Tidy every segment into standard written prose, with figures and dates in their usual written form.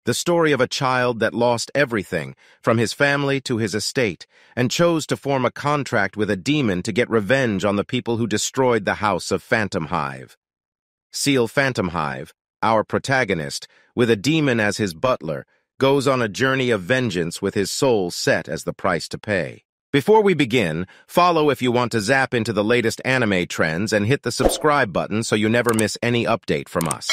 The story of a child that lost everything, from his family to his estate, and chose to form a contract with a demon to get revenge on the people who destroyed the house of Phantomhive. Seal Phantomhive, our protagonist, with a demon as his butler, goes on a journey of vengeance with his soul set as the price to pay. Before we begin, follow if you want to zap into the latest anime trends and hit the subscribe button so you never miss any update from us.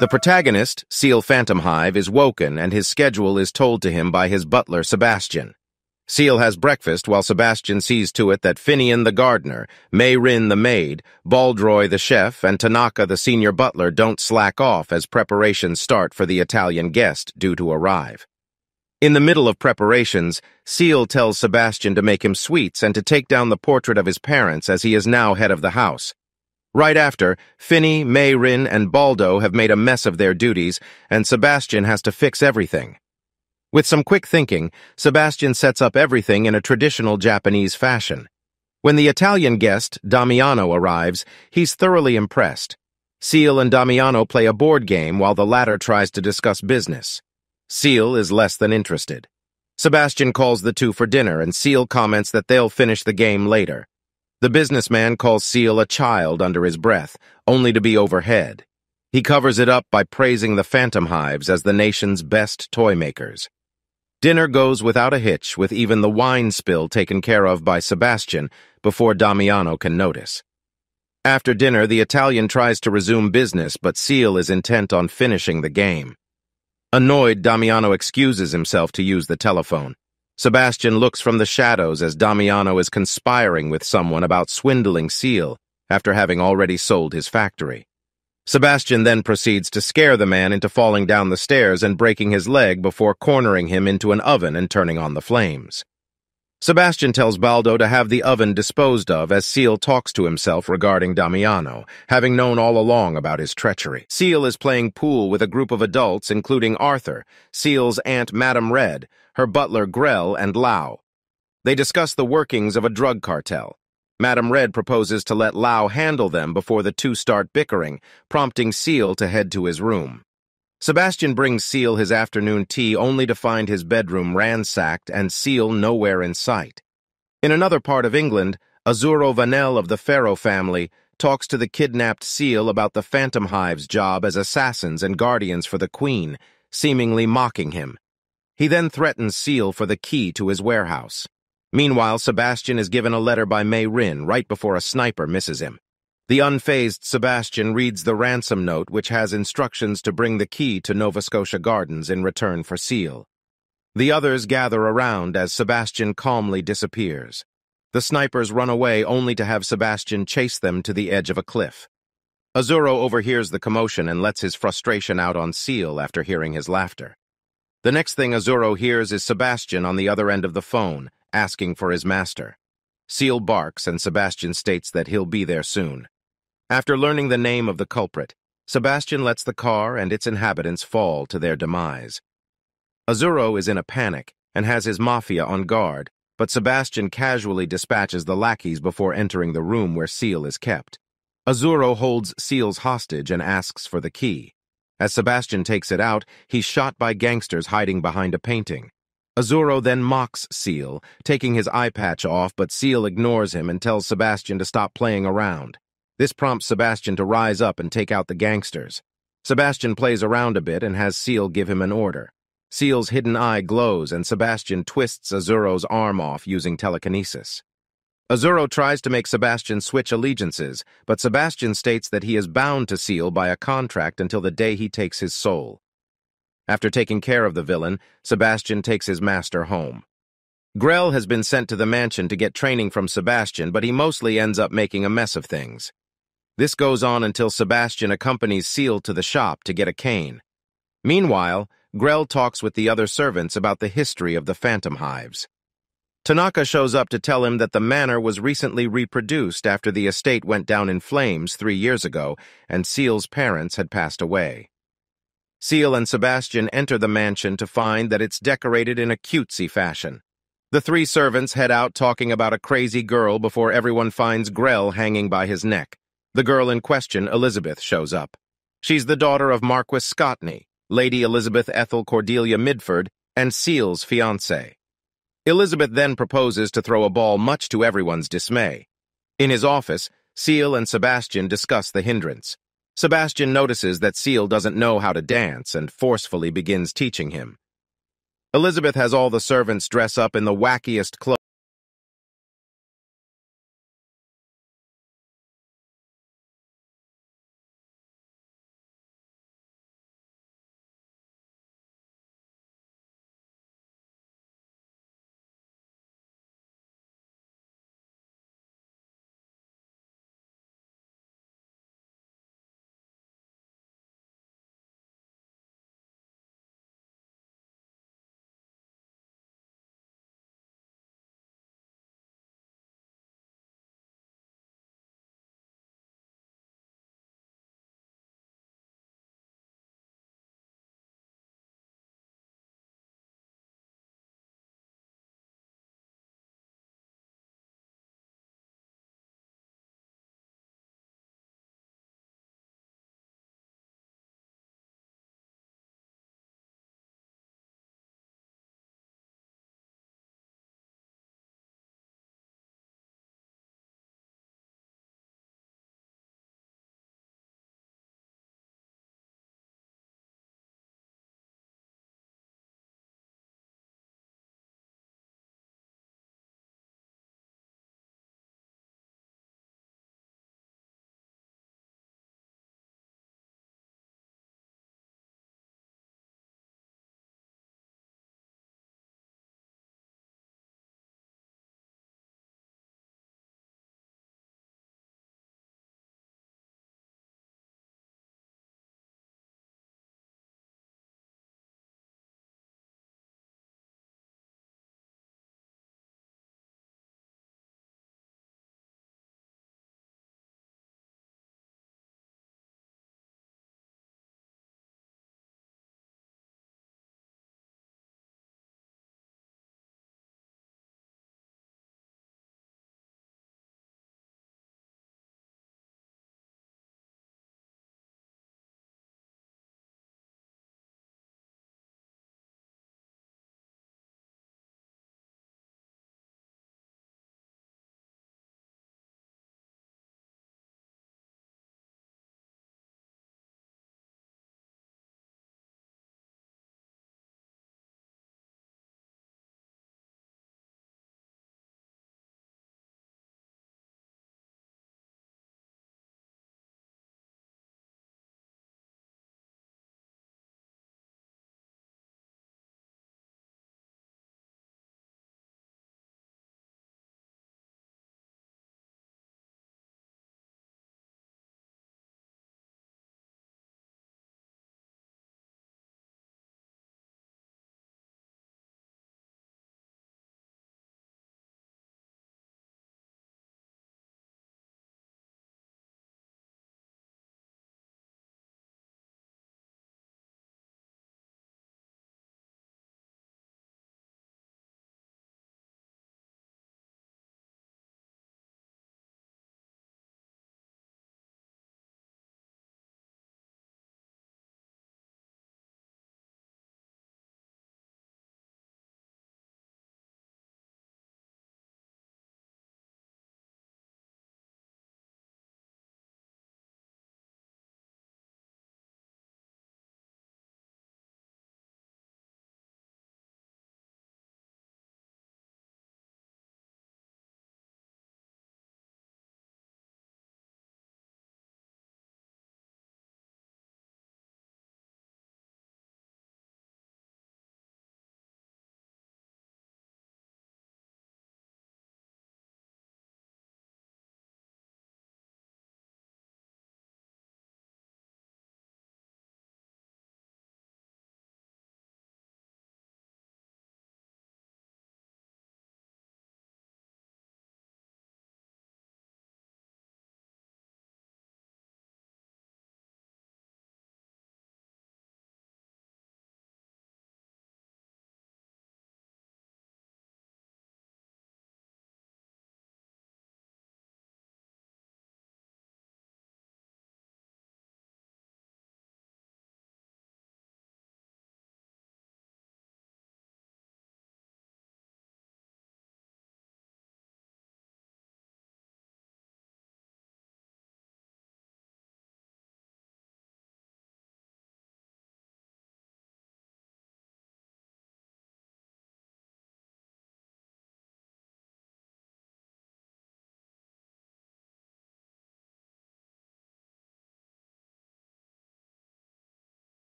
The protagonist, Seal Phantomhive, is woken and his schedule is told to him by his butler, Sebastian. Seal has breakfast while Sebastian sees to it that Finian the gardener, Mayrin the maid, Baldroy the chef, and Tanaka the senior butler don't slack off as preparations start for the Italian guest due to arrive. In the middle of preparations, Seal tells Sebastian to make him sweets and to take down the portrait of his parents as he is now head of the house. Right after, Finny, Mayrin, and Baldo have made a mess of their duties, and Sebastian has to fix everything. With some quick thinking, Sebastian sets up everything in a traditional Japanese fashion. When the Italian guest, Damiano, arrives, he's thoroughly impressed. Seal and Damiano play a board game while the latter tries to discuss business. Seal is less than interested. Sebastian calls the two for dinner, and Seal comments that they'll finish the game later. The businessman calls Seal a child under his breath, only to be overhead. He covers it up by praising the Phantomhives as the nation's best toy makers. Dinner goes without a hitch, with even the wine spill taken care of by Sebastian before Damiano can notice. After dinner, the Italian tries to resume business, but Seal is intent on finishing the game. Annoyed, Damiano excuses himself to use the telephone. Sebastian looks from the shadows as Damiano is conspiring with someone about swindling Seal after having already sold his factory. Sebastian then proceeds to scare the man into falling down the stairs and breaking his leg before cornering him into an oven and turning on the flames. Sebastian tells Baldo to have the oven disposed of as Seal talks to himself regarding Damiano, having known all along about his treachery. Seal is playing pool with a group of adults including Arthur, Seal's aunt Madame Red, her butler Grell, and Lau. They discuss the workings of a drug cartel. Madame Red proposes to let Lau handle them before the two start bickering, prompting Seal to head to his room. Sebastian brings Seal his afternoon tea only to find his bedroom ransacked and Seal nowhere in sight. In another part of England, Azzurro Vanel of the Pharaoh family talks to the kidnapped Seal about the Phantomhive's job as assassins and guardians for the Queen, seemingly mocking him. He then threatens Seal for the key to his warehouse. Meanwhile, Sebastian is given a letter by Mayrin right before a sniper misses him. The unfazed Sebastian reads the ransom note, which has instructions to bring the key to Nova Scotia Gardens in return for Seal. The others gather around as Sebastian calmly disappears. The snipers run away only to have Sebastian chase them to the edge of a cliff. Azzurro overhears the commotion and lets his frustration out on Seal after hearing his laughter. The next thing Azzurro hears is Sebastian on the other end of the phone, asking for his master. Seal barks and Sebastian states that he'll be there soon. After learning the name of the culprit, Sebastian lets the car and its inhabitants fall to their demise. Azzurro is in a panic and has his mafia on guard, but Sebastian casually dispatches the lackeys before entering the room where Seal is kept. Azzurro holds Seal's hostage and asks for the key. As Sebastian takes it out, he's shot by gangsters hiding behind a painting. Azzurro then mocks Seal, taking his eye patch off, but Seal ignores him and tells Sebastian to stop playing around. This prompts Sebastian to rise up and take out the gangsters. Sebastian plays around a bit and has Seal give him an order. Seal's hidden eye glows and Sebastian twists Azzurro's arm off using telekinesis. Azzurro tries to make Sebastian switch allegiances, but Sebastian states that he is bound to Seal by a contract until the day he takes his soul. After taking care of the villain, Sebastian takes his master home. Grell has been sent to the mansion to get training from Sebastian, but he mostly ends up making a mess of things. This goes on until Sebastian accompanies Seal to the shop to get a cane. Meanwhile, Grell talks with the other servants about the history of the Phantomhives. Tanaka shows up to tell him that the manor was recently reproduced after the estate went down in flames 3 years ago and Seal's parents had passed away. Seal and Sebastian enter the mansion to find that it's decorated in a cutesy fashion. The three servants head out talking about a crazy girl before everyone finds Grell hanging by his neck. The girl in question, Elizabeth, shows up. She's the daughter of Marquis Scottney, Lady Elizabeth Ethel Cordelia Midford, and Seal's fiancé. Elizabeth then proposes to throw a ball, much to everyone's dismay. In his office, Seal and Sebastian discuss the hindrance. Sebastian notices that Seal doesn't know how to dance and forcefully begins teaching him. Elizabeth has all the servants dress up in the wackiest clothes.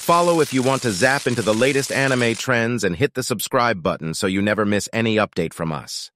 Follow if you want to zap into the latest anime trends and hit the subscribe button so you never miss any update from us.